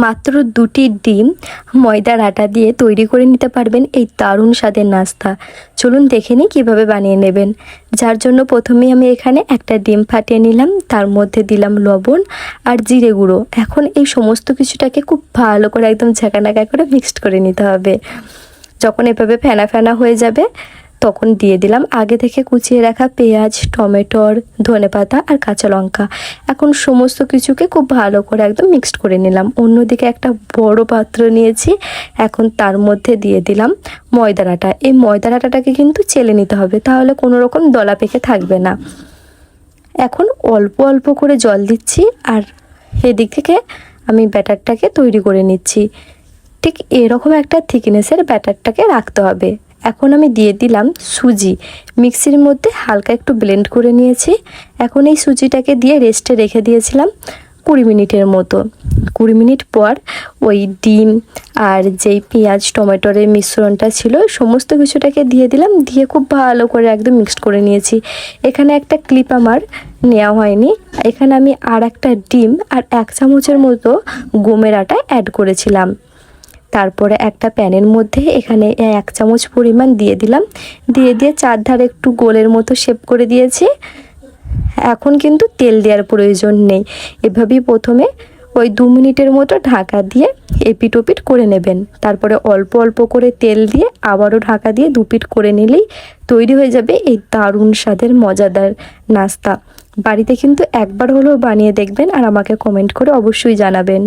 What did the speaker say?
মাত্র 2টি ডিম ময়দার আটা দিয়ে তৈরি করে নিতে পারবেন এই দারুণ স্বাদের নাস্তা। চলুন দেখে নিই কীভাবে বানিয়ে নেবেন। যার জন্য প্রথমেই আমি এখানে একটা ডিম ফাটিয়ে নিলাম, তার মধ্যে দিলাম লবণ আর জিরে গুঁড়ো। এখন এই সমস্ত কিছুটাকে খুব ভালো করে একদম ঝাঁকানাকা করে মিক্সড করে নিতে হবে। যখন এভাবে ফেনা ফেনা হয়ে যাবে তখন দিয়ে দিলাম আগে থেকে কুচিয়ে রাখা পেঁয়াজ, টমেটোর, ধনেপাতা আর কাঁচা লঙ্কা। এখন সমস্ত কিছুকে খুব ভালো করে একদম মিক্সড করে নিলাম। অন্যদিকে একটা বড় পাত্র নিয়েছি, এখন তার মধ্যে দিয়ে দিলাম ময়দার আটা। এই ময়দার আটাটাকে কিন্তু চেলে নিতে হবে, তাহলে কোনো রকম দলা পেকে থাকবে না। এখন অল্প অল্প করে জল দিচ্ছি আর এদিক থেকে আমি ব্যাটারটাকে তৈরি করে নিচ্ছি। ঠিক এরকম একটা থিকনেসের ব্যাটারটাকে রাখতে হবে। এখন আমি দিয়ে দিলাম সুজি, মিক্সির মধ্যে হালকা একটু ব্লেন্ড করে নিয়েছি। এখন এই সুজিটাকে দিয়ে রেস্টে রেখে দিয়েছিলাম 20 মিনিটের মতো। 20 মিনিট পর ওই ডিম আর যেই পেঁয়াজ টমেটোরের মিশ্রণটা ছিল সমস্ত কিছুটাকে দিয়ে দিলাম, দিয়ে খুব ভালো করে একদম মিক্সড করে নিয়েছি। এখানে একটা ক্লিপ আমার নেওয়া হয়নি, এখানে আমি আর একটা ডিম আর 1 চামচের মতো গমের আটা অ্যাড করেছিলাম। তারপরে একটা প্যানের মধ্যে এখানে 1 চামচ পরিমাণ দিয়ে দিলাম, দিয়ে চারধারে একটু গোলের মতো শেপ করে দিয়েছি। এখন কিন্তু তেল দেওয়ার প্রয়োজন নেই, এভাবেই প্রথমে ওই 2 মিনিটের মতো ঢাকা দিয়ে এপিট ওপিট করে নেবেন। তারপরে অল্প অল্প করে তেল দিয়ে আবারও ঢাকা দিয়ে 2 পিট করে নিলেই তৈরি হয়ে যাবে এই দারুণ স্বাদের মজাদার নাস্তা। বাড়িতে কিন্তু একবার হলেও বানিয়ে দেখবেন আর আমাকে কমেন্ট করে অবশ্যই জানাবেন।